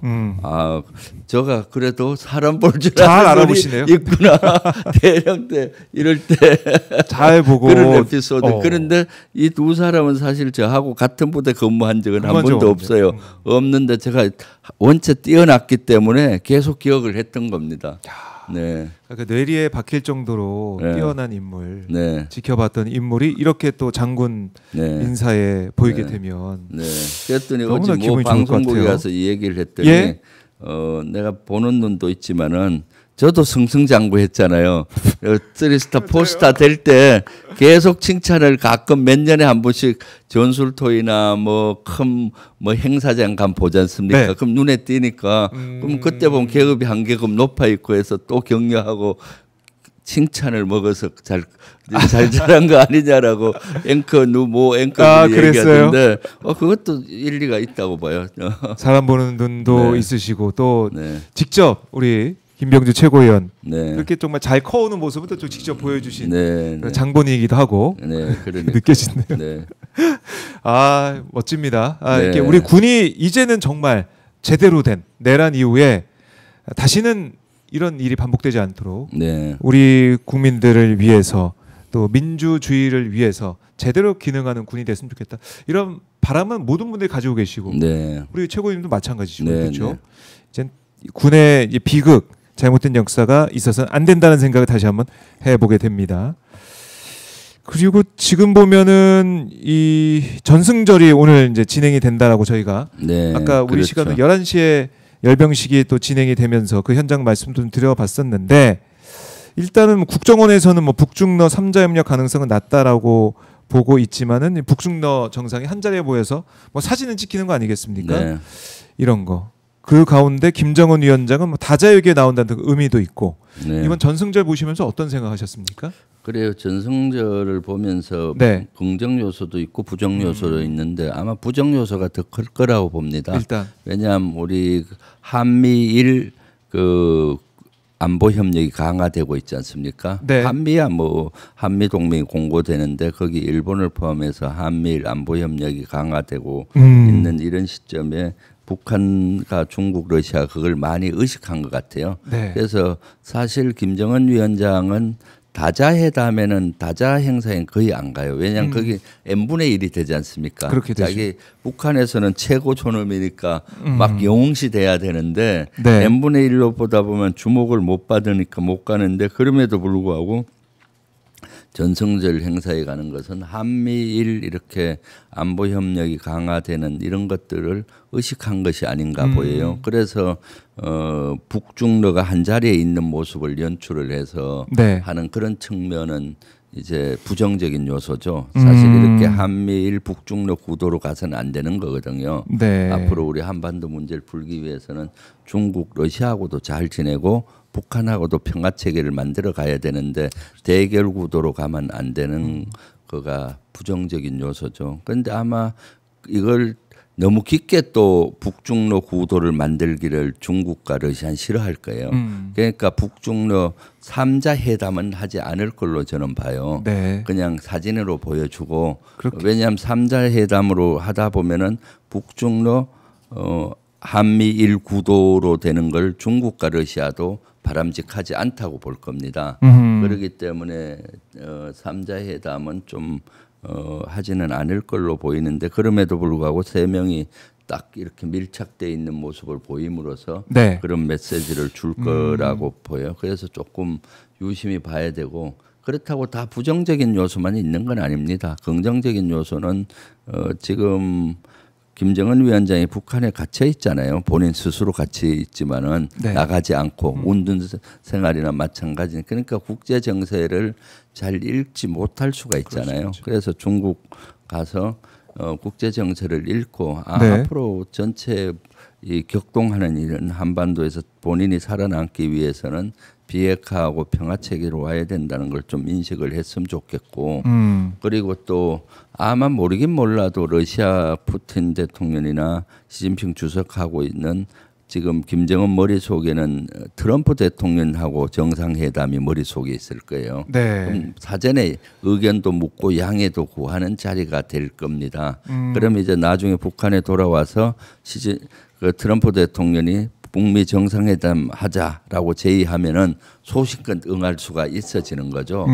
제가 그래도 사람 볼 줄 잘 알아보시네요. 있구나. 대령 때 이럴 때 잘 보고 그런 에피소드. 그런데 이 두 사람은 사실 저하고 같은 부대 근무한 적은 한 번도 없어요. 없는데 제가 원체 뛰어났기 때문에 계속 기억을 했던 겁니다. 그러니까 뇌리에 박힐 정도로 뛰어난 인물, 지켜봤던 인물이 이렇게 또 장군 인사에 보이게 되면 그랬더니 어제 뭐 방송국에 가서 이 얘기를 했더니 내가 보는 눈도 있지만은 저도 승승장구했잖아요. 3스타, 4스타 될 때 계속 칭찬을 가끔 몇 년에 한 번씩 전술토이나 뭐 큰 뭐 행사장 가면 보지 않습니까? 그럼 눈에 띄니까 그럼 그때 보면 계급이 한 계급 높아 있고 해서 또 격려하고 칭찬을 먹어서 잘 잘한 거 아니냐라고 앵커들이 얘기하던데 그것도 일리가 있다고 봐요. 사람 보는 눈도 있으시고 또 직접 우리 김병주 최고위원 그렇게 정말 잘 커오는 모습을 또 직접 보여주신 장본이기도 하고 느껴지네요. 멋집니다. 이렇게 우리 군이 이제는 정말 제대로 된 내란 이후에 다시는 이런 일이 반복되지 않도록 우리 국민들을 위해서 또 민주주의를 위해서 제대로 기능하는 군이 됐으면 좋겠다. 이런 바람은 모든 분들이 가지고 계시고 우리 최고위원님도 마찬가지시고 그렇죠. 이제 군의 비극 잘못된 역사가 있어서는 안 된다는 생각을 다시 한번 해보게 됩니다. 그리고 지금 보면은 이 전승절이 오늘 이제 진행이 된다라고 저희가 아까 우리 시간은 11시에 열병식이 또 진행이 되면서 그 현장 말씀도 좀 드려봤었는데 일단은 국정원에서는 뭐 북중러 3자 협력 가능성은 낮다라고 보고 있지만은 북중러 정상이 한 자리에 모여서 뭐 사진을 찍히는 거 아니겠습니까? 이런 거. 그 가운데 김정은 위원장은 뭐 다자회기에 나온다는 의미도 있고 이번 전승절 보시면서 어떤 생각하셨습니까? 그래요. 전승절을 보면서 긍정 요소도 있고 부정 요소도 있는데 아마 부정 요소가 더 클 거라고 봅니다. 일단 왜냐하면 우리 한미일 그 안보 협력이 강화되고 있지 않습니까? 한미야 뭐 한미 동맹이 공고되는데 거기 일본을 포함해서 한미일 안보 협력이 강화되고 있는 이런 시점에 북한과 중국, 러시아 그걸 많이 의식한 것 같아요. 그래서 사실 김정은 위원장은 다자회담에는 다자 행사엔 거의 안 가요. 왜냐하면 거기 n분의 1이 되지 않습니까? 그렇게 되죠. 자기 북한에서는 최고 존엄이니까 막 영웅시 돼야 되는데 네. n분의 1로 보다 보면 주목을 못 받으니까 못 가는데 그럼에도 불구하고 전성절 행사에 가는 것은 한미일 이렇게 안보 협력이 강화되는 이런 것들을 의식한 것이 아닌가 보여요. 그래서 북중러가 한 자리에 있는 모습을 연출을 해서 네. 하는 그런 측면은 이제 부정적인 요소죠. 사실 이렇게 한미일 북중러 구도로 가서는 안 되는 거거든요. 네. 앞으로 우리 한반도 문제를 풀기 위해서는 중국, 러시아하고도 잘 지내고 북한하고도 평화 체계를 만들어 가야 되는데 대결 구도로 가면 안 되는 거가 부정적인 요소죠. 그런데 아마 이걸 너무 깊게 또 북중러 구도를 만들기를 중국과 러시아는 싫어할 거예요. 그러니까 북중러 3자 회담은 하지 않을 걸로 저는 봐요. 네. 그냥 사진으로 보여주고 그렇게. 왜냐하면 3자 회담으로 하다 보면은 북중러 한미일 구도로 되는 걸 중국과 러시아도 바람직하지 않다고 볼 겁니다. 그렇기 때문에 3자 회담은 좀 하지는 않을 걸로 보이는데 그럼에도 불구하고 세 명이 딱 이렇게 밀착되어 있는 모습을 보임으로써 네. 그런 메시지를 줄 거라고 보여요. 그래서 조금 유심히 봐야 되고 그렇다고 다 부정적인 요소만 있는 건 아닙니다. 긍정적인 요소는 지금 김정은 위원장이 북한에 갇혀 있잖아요. 본인 스스로 갇혀 있지만은 네. 나가지 않고 운동 생활이나 마찬가지. 그러니까 국제 정세를 잘 읽지 못할 수가 있잖아요. 그래서 중국 가서 국제 정세를 읽고 네. 앞으로 전체 이 격동하는 일은 한반도에서 본인이 살아남기 위해서는 비핵화하고 평화 체계로 와야 된다는 걸 좀 인식을 했으면 좋겠고 그리고 또 아마 모르긴 몰라도 러시아 푸틴 대통령이나 시진핑 주석하고 있는 지금 김정은 머릿속에는 트럼프 대통령하고 정상회담이 머릿속에 있을 거예요. 네. 그럼 사전에 의견도 묻고 양해도 구하는 자리가 될 겁니다. 그럼 이제 나중에 북한에 돌아와서 트럼프 대통령이 북미 정상회담 하자라고 제의하면은 소신껏 응할 수가 있어지는 거죠.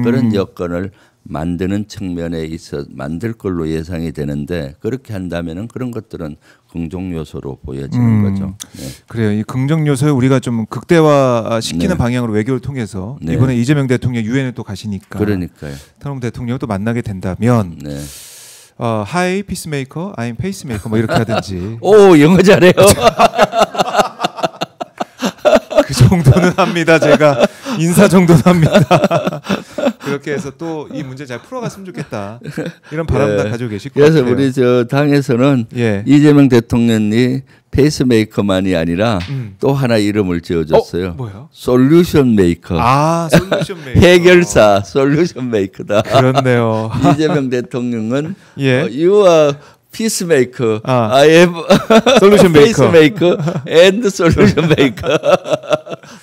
그런 여건을 만드는 측면에 있어 만들 걸로 예상이 되는데 그렇게 한다면은 그런 것들은 긍정 요소로 보여지는 거죠. 네. 그래요. 이 긍정 요소를 우리가 좀 극대화 시키는 네. 방향으로 외교를 통해서 네. 이번에 이재명 대통령 유엔에 또 가시니까 그러니까요. 트럼프 대통령을 또 만나게 된다면 네. 하이 피스메이커, 아임 페이스메이커 뭐 이렇게 하든지. 오 영어 잘해요. 그 정도는 합니다. 제가 인사 정도는 합니다. 그렇게 해서 또 이 문제 잘 풀어갔으면 좋겠다. 이런 바람도 네. 가지고 계실 것 그래서 같아요. 우리 저 당에서는 예. 이재명 대통령이 페이스메이커만이 아니라 또 하나 이름을 지어줬어요. 뭐요? 솔루션 메이커. 아, 솔루션 메이커. 해결사 솔루션 메이커다. 그렇네요. 이재명 대통령은 예. You are peacemaker. 아. I am 솔루션 메이커. peacemaker and solution maker.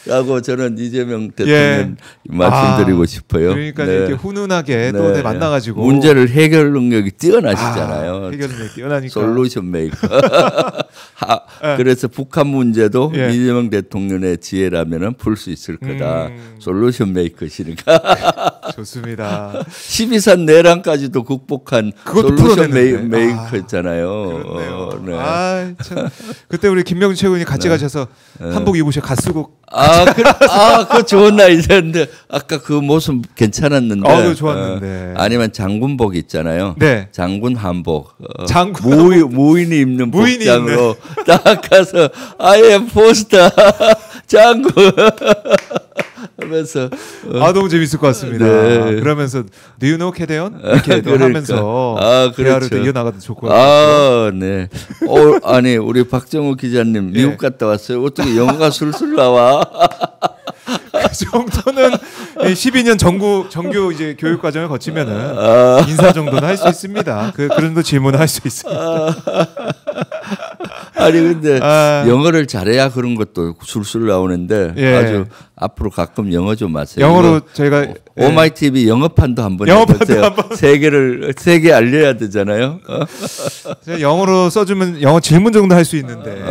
라고 저는 이재명 대통령 예. 말씀드리고 싶어요. 그러니까 네. 이렇게 훈훈하게 또 네. 만나가지고 문제를 해결 능력이 뛰어나시잖아요. 해결 능력이 뛰어나니까. 솔루션 메이커. 그래서 북한 문제도 예. 이재명 대통령의 지혜라면은 풀 수 있을 거다. 솔루션 메이커시니까. 좋습니다. 12산 내란까지도 극복한 솔루션 메이커였잖아요. 그렇네요. 네. 참. 그때 우리 김명준 최고위원이 같이 가셔서 한복 입으셔 갓 쓰고. 그 좋은 나이였는데 아까 그 모습 괜찮았는데. 그거 좋았는데. 아니면 장군복 있잖아요. 네. 장군 한복. 장군 무인이 입는 복장으로 딱 가서 I am 포스터 장군 하면서 너무 재밌을 것 같습니다. 네. 그러면서 Do you know 캐대언? 이렇게 그러니까. 하면서 대화를 또 이어나가도 좋을 것 같아요. 네. 아니 우리 박정우 기자님 미국 갔다 왔어요. 어떻게 영어가 술술 나와? 그 정도는 12년 정규 이제 교육 과정을 거치면은 인사 정도는 할 수 있습니다. 그 정도 질문을 할 수 있습니다. 아니 근데 영어를 잘해야 그런 것도 술술 나오는데 예. 아주 앞으로 가끔 영어 좀 하세요. 영어로 저희가 오마이 TV 영어판도 한번 해보세요. 세계 알려야 되잖아요. 영어로 써주면 영어 질문 정도 할 수 있는데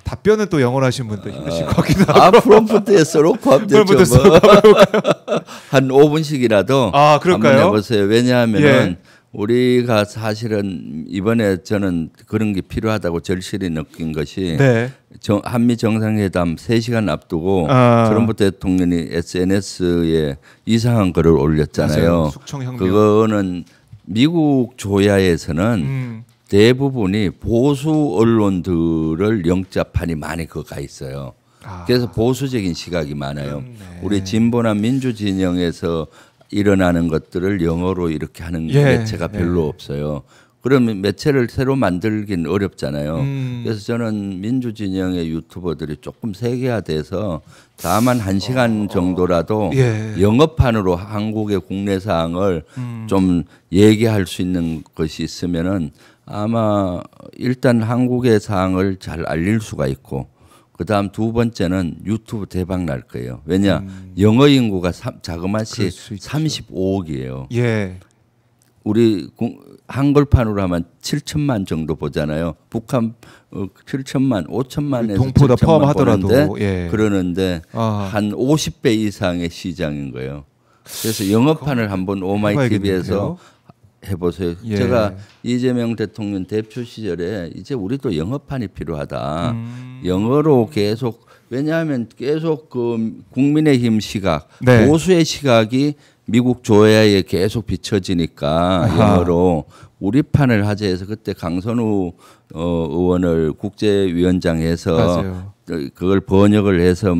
답변은 또 영어로 하시는 분도 힘드실 것 같기도 하고. 프롬프트에 써놓고 하면 되죠. 한 5분씩이라도 한번 해보세요. 왜냐하면은 우리가 사실은 이번에 저는 그런 게 필요하다고 절실히 느낀 것이 한미 정상회담 3시간 앞두고 트럼프 대통령이 SNS에 이상한 글을 올렸잖아요. 그거는 미국 조야에서는 대부분이 보수 언론들을 영접판이 많이 가 있어요. 그래서 보수적인 시각이 많아요. 우리 진보나 민주 진영에서 일어나는 것들을 영어로 이렇게 하는 매체가 별로 없어요. 그러면 매체를 새로 만들긴 어렵잖아요. 그래서 저는 민주 진영의 유튜버들이 조금 세계화돼서 다만 1시간 정도라도 영어판으로 한국의 국내 사항을 좀 얘기할 수 있는 것이 있으면은 아마 일단 한국의 사항을 잘 알릴 수가 있고 그다음 두 번째는 유튜브 대박 날 거예요. 왜냐 영어 인구가 자그마치 35억이에요. 우리 한글판으로 하면 7천만 정도 보잖아요. 북한 7천만, 5천만에서 동포다 포함하더라도 그러는데 한 50배 이상의 시장인 거예요. 그래서 영어판을 한번 오마이 TV에서 해보세요. 제가 이재명 대통령 대표 시절에 이제 우리도 영어판이 필요하다. 영어로 계속 왜냐하면 계속 그 국민의힘 시각, 보수의 시각이 미국 조야에 계속 비춰지니까 영어로 우리 판을 하자 해서 그때 강선우 의원을 국제위원장에서 그걸 번역을 해서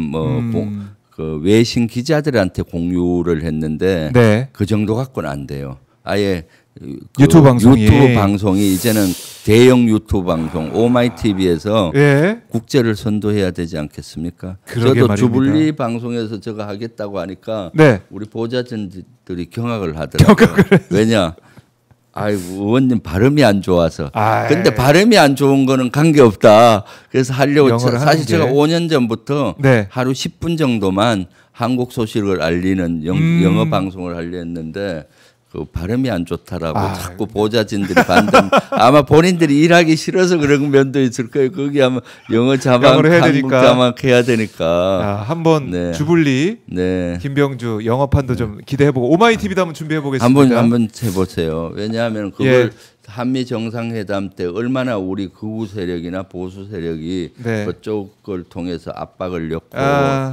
그 외신 기자들한테 공유를 했는데 그 정도 갖고는 안 돼요. 아예 그 유튜브 방송이 이제는 대형 유튜브 방송 오마이 TV에서 국제를 선도해야 되지 않겠습니까? 저도 주불리 방송에서 저거 하겠다고 하니까 우리 보좌진들이 경악을 하더라고요. 왜냐? 아이고 의원님 발음이 안 좋아서. 근데 발음이 안 좋은 거는 관계없다. 그래서 하려고 사실 제가 5년 전부터 하루 10분 정도만 한국 소식을 알리는 영어 방송을 하려 했는데 그 발음이 안 좋다라고 자꾸 보좌진들이 반대. 아마 본인들이 일하기 싫어서 그런 면도 있을 거예요. 거기 아마 영어 자막, 한국 자막 해야 되니까. 한번 주불리 김병주 영어판도 좀 기대해보고 오마이 TV도 한번 준비해보겠습니다. 한번 해보세요. 왜냐하면 그걸 한미 정상회담 때 얼마나 우리 극우 세력이나 보수 세력이 그쪽을 통해서 압박을 줬고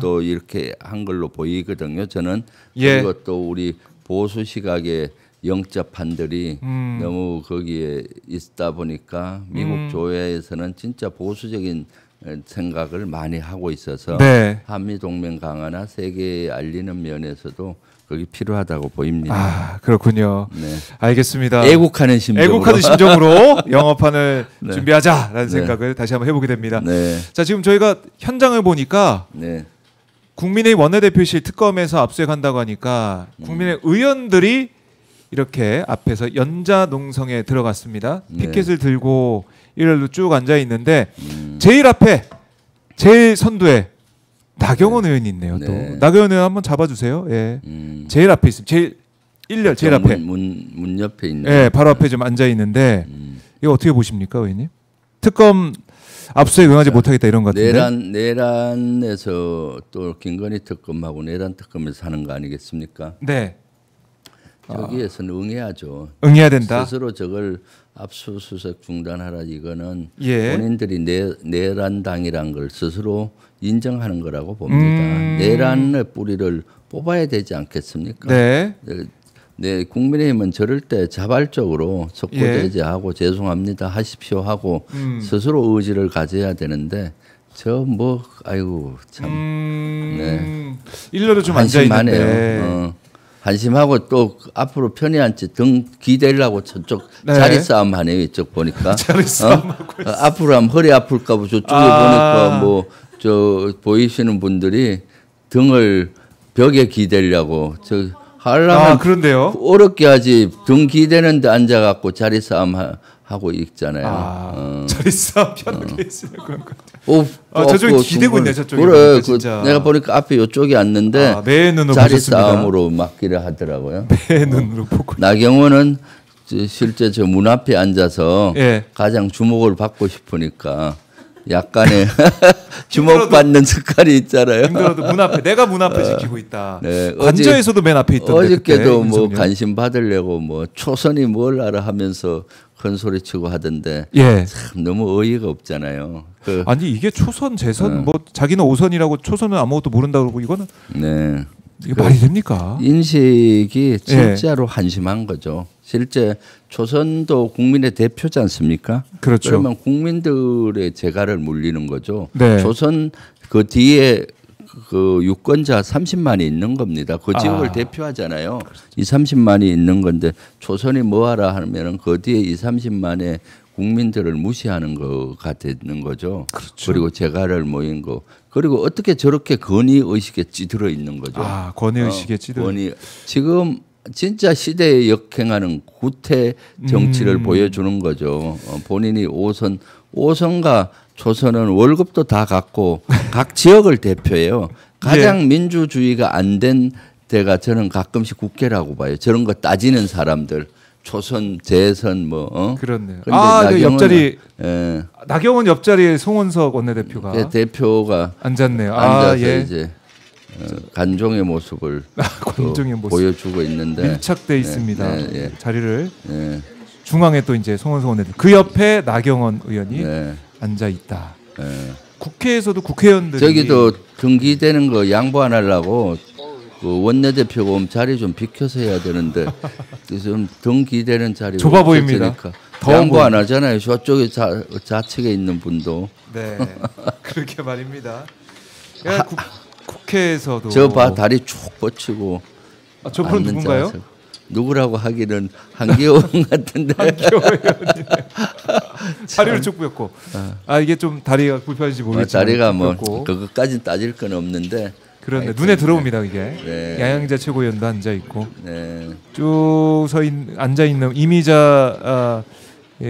또 이렇게 한 걸로 보이거든요. 저는 그리고 또 우리 보수 시각의 영접판들이 너무 거기에 있다 보니까 미국 조야에서는 진짜 보수적인 생각을 많이 하고 있어서 한미 동맹 강화나 세계에 알리는 면에서도 그게 필요하다고 보입니다. 그렇군요. 알겠습니다. 애국하는 심정으로 영어판을 준비하자라는 생각을 다시 한번 해보게 됩니다. 자, 지금 저희가 현장을 보니까 국민의 원내대표실 특검에서 압수해간다고 하니까 국민의 의원들이 이렇게 앞에서 연좌농성에 들어갔습니다. 피켓을 들고 일렬로 쭉 앉아 있는데 제일 앞에 제일 선두에 나경원 의원이 있네요. 또 나경원 의원 한번 잡아주세요. 제일 앞에 있습니다. 제일 1렬 제일 앞에 문 옆에 있네. 바로 앞에 좀 앉아 있는데 이거 어떻게 보십니까, 의원님? 특검 압수에 응하지 못하겠다 이런 것 같은데. 내란에서 또 김건희 특검하고 내란 특검에서 하는 거 아니겠습니까? 여기에서는 응해야죠. 응해야 된다. 스스로 저걸 압수수색 중단하라 이거는 본인들이 내란당이란 걸 스스로 인정하는 거라고 봅니다. 내란의 뿌리를 뽑아야 되지 않겠습니까? 국민의힘은 저럴 때 자발적으로 석고대죄하고 죄송합니다 하십시오 하고 스스로 의지를 가져야 되는데 아이고 참 일러도 좀 앉아 있는데 한심하고 또 앞으로 편히 앉지 등 기대려고 저쪽 자리 싸움 하네요. 이쪽 보니까 자리 싸움 하고 있어. 앞으로 하면 허리 아플까 봐 저쪽에 보니까 보이시는 분들이 등을 벽에 기대려고 하려면 그런데요? 어렵게 하지 등 기대는데 앉아갖고 자리 싸움 하고 있잖아요. 자리싸움 편하게 있으면 그런 거. 저쪽이 기대고 있네 저쪽이. 그래, 진짜. 내가 보니까 앞에 이쪽에 앉는데 매 눈으로 자리싸움으로 맡기려 하더라고요. 매 눈으로 보고. 나경원은 실제 저 문 앞에 앉아서 가장 주목을 받고 싶으니까 약간의 주목받는 습관이 있잖아요. 힘들어도 문 앞에 내가 문 앞에 지키고 있다. 관저에서도 맨 앞에 있던데. 어저께도 뭐 관심 받으려고 뭐 초선이 뭘 알아 하면서 큰 소리 치고 하던데 참 너무 어이가 없잖아요. 아니 이게 초선 재선 뭐 자기는 5선이라고 초선은 아무것도 모른다 그러고 이거는 이게 말이 됩니까? 인식이 진짜로 한심한 거죠. 실제 초선도 국민의 대표지 않습니까? 그렇죠. 그러면 국민들의 재갈을 물리는 거죠. 초선 그 뒤에 그 유권자 30만이 있는 겁니다. 그 지역을 대표하잖아요. 이 30만이 있는 건데 초선이 뭐하라 하면은 그 뒤에 이 30만의 국민들을 무시하는 거가 되는 거죠. 그렇죠. 그리고 재갈을 모인 거. 그리고 어떻게 저렇게 권위 의식에 찌들어 있는 거죠. 권위 의식에 찌들어. 지금 진짜 시대에 역행하는 구태 정치를 보여주는 거죠. 본인이 5선과 초선은 월급도 다 갖고 각 지역을 대표해요. 가장 민주주의가 안 된 데가 저는 가끔씩 국회라고 봐요. 저런 거 따지는 사람들. 초선, 재선 뭐. 그렇네요. 나경원, 옆자리 나경원 옆자리에 송원석 원내대표가 대표가 앉았네요. 앉아서 이제 관종의 모습을 보여주고 있는데 밀착돼 있습니다. 자리를 중앙에 또 이제 송원석 원내대표 그 옆에 나경원 의원이 앉아 있다. 국회에서도 국회의원들이 저기도 등기되는 거 양보 안 하려고 그 원내대표가 오면 자리 좀 비켜서 해야 되는데 좀 등기되는 자리가 좁아 보입니다. 양보 안 하잖아요. 저쪽에 좌측에 있는 분도. 네, 그렇게 말입니다. 국회에서도 저 봐 다리 쭉 뻗치고. 저 분은 누군가요? 누구라고 하기는 한기호 같은데. 한기호 의원님. 다리를 쭉 뻗고. 이게 좀 다리가 불편한지 모르겠지만. 다리가 뭐 그것까지는 따질 건 없는데. 그런데 눈에 들어옵니다 이게. 양양자 최고위원도 앉아 있고. 쭉 앉아 있는 이미자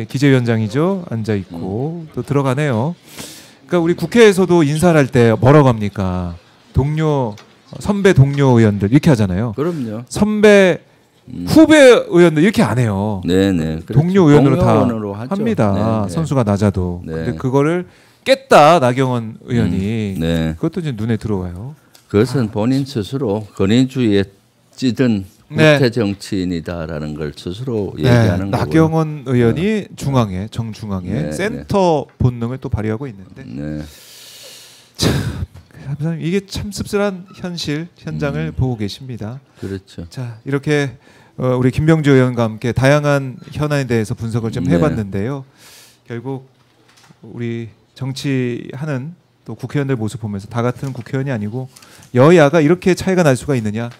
기재위원장이죠. 앉아 있고 또 들어가네요. 그러니까 우리 국회에서도 인사를 할 때 뭐라고 합니까? 선배 동료 의원들 이렇게 하잖아요. 그럼요. 선배 후배 의원들 이렇게 안 해요. 그렇죠. 동료 의원으로 다 하죠. 합니다. 선수가 낮아도. 근데 그거를 깼다 나경원 의원이. 그것도 이제 눈에 들어와요. 그것은 본인 스스로 권위주의에 찌든 구태 정치인이다라는 걸 스스로 얘기하는 거고요. 나경원 의원이 중앙에 정중앙에 센터 본능을 또 발휘하고 있는데 참 이게 참 씁쓸한 현장을 보고 계십니다. 그렇죠. 자 이렇게 우리 김병주 의원과 함께 다양한 현안에 대해서 분석을 좀 해봤는데요. 결국 우리 정치하는 또 국회의원들 모습 보면서 다 같은 국회의원이 아니고 여야가 이렇게 차이가 날 수가 있느냐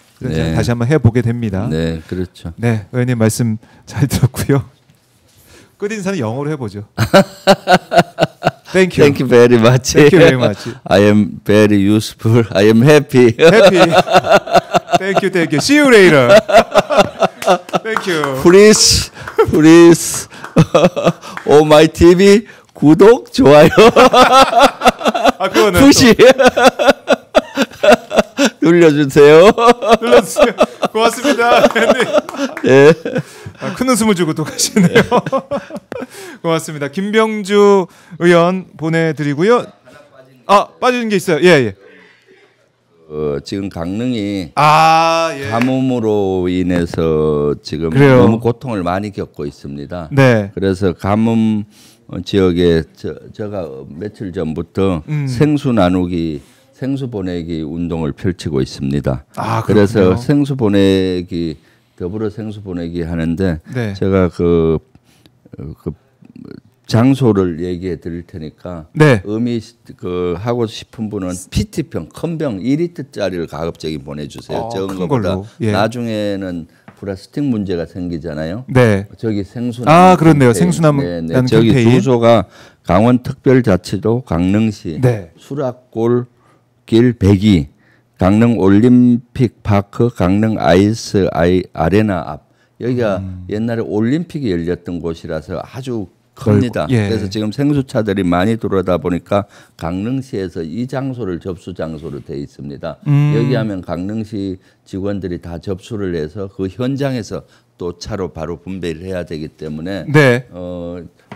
다시 한번 해보게 됩니다. 네, 그렇죠. 네, 의원님 말씀 잘 들었고요. 끝 인사는 영어로 해보죠. Thank you. Thank you very much. Thank you very much. I am very useful. I am happy. Happy. Thank you, thank you. See you later. Thank you. Please on my TV 구독 좋아요. 그거는 푸시 눌러주세요. 눌러주세요. 고맙습니다. 큰 웃음을 주고 또 가시네요. 고맙습니다. 김병주 의원 보내드리고요. 빠진 게 있어요. 지금 강릉이 가뭄으로 인해서 지금 너무 고통을 많이 겪고 있습니다. 그래서 가뭄 지역에 제가 며칠 전부터 생수 나누기, 생수 보내기 운동을 펼치고 있습니다. 그래서 생수 보내기, 더불어 생수 보내기 하는데 제가 그 장소를 얘기해 드릴 테니까 의미 하고 싶은 분은 PT병 큰 병 2리터짜리를 가급적이 보내주세요. 적은 것보다. 나중에는 플라스틱 문제가 생기잖아요. 저기 생수남. 그렇네요. 생수남. 저기 주소가 강원특별자치도 강릉시 수락골 길 102 강릉 올림픽 파크 강릉 아이스 아레나 앞 여기가 옛날에 올림픽이 열렸던 곳이라서 아주 큽니다. 예. 그래서 지금 생수차들이 많이 들어오다 보니까 강릉시에서 이 장소를 접수 장소로 돼 있습니다. 여기 하면 강릉시 직원들이 다 접수를 해서 그 현장에서 또 차로 바로 분배를 해야 되기 때문에 네.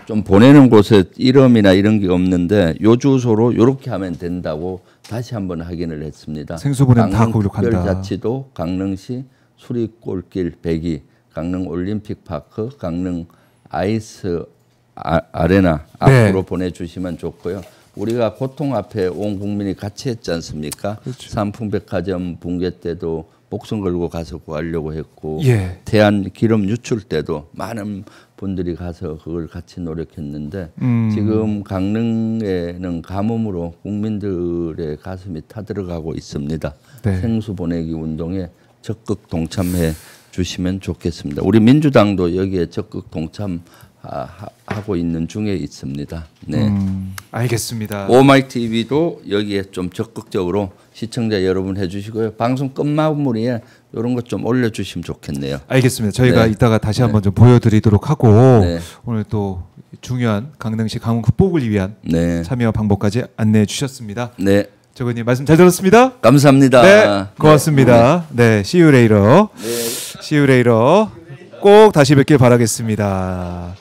좀 보내는 곳에 이름이나 이런 게 없는데 요 주소로 이렇게 하면 된다고 다시 한번 확인을 했습니다. 생수 보내면 다 거기로 간다. 강릉특별자치도 강릉시 수리골길 102 강릉 올림픽파크 강릉 아이스 아레나 앞으로 네. 보내주시면 좋고요. 우리가 고통 앞에 온 국민이 같이 했지 않습니까? 그렇죠. 삼풍백화점 붕괴 때도 목숨 걸고 가서 구하려고 했고 예. 대한 기름 유출 때도 많은 분들이 가서 그걸 같이 노력했는데 지금 강릉에는 가뭄으로 국민들의 가슴이 타들어가고 있습니다. 네. 생수 보내기 운동에 적극 동참해 주시면 좋겠습니다. 우리 민주당도 여기에 적극 동참하고 있는 중에 있습니다. 네, 알겠습니다. 오마이TV도 여기에 좀 적극적으로 시청자 여러분 해주시고요. 방송 끝마무리에 이런 것 좀 올려주시면 좋겠네요. 알겠습니다. 저희가 네. 이따가 다시 한번 좀 보여드리도록 하고 네. 오늘 또 중요한 강릉시 가뭄 극복을 위한 네. 참여 방법까지 안내해 주셨습니다. 네. 저거님 말씀 잘 들었습니다. 감사합니다. 네, 고맙습니다. 네, see you later. 네. See you later. 꼭 다시 뵙길 바라겠습니다.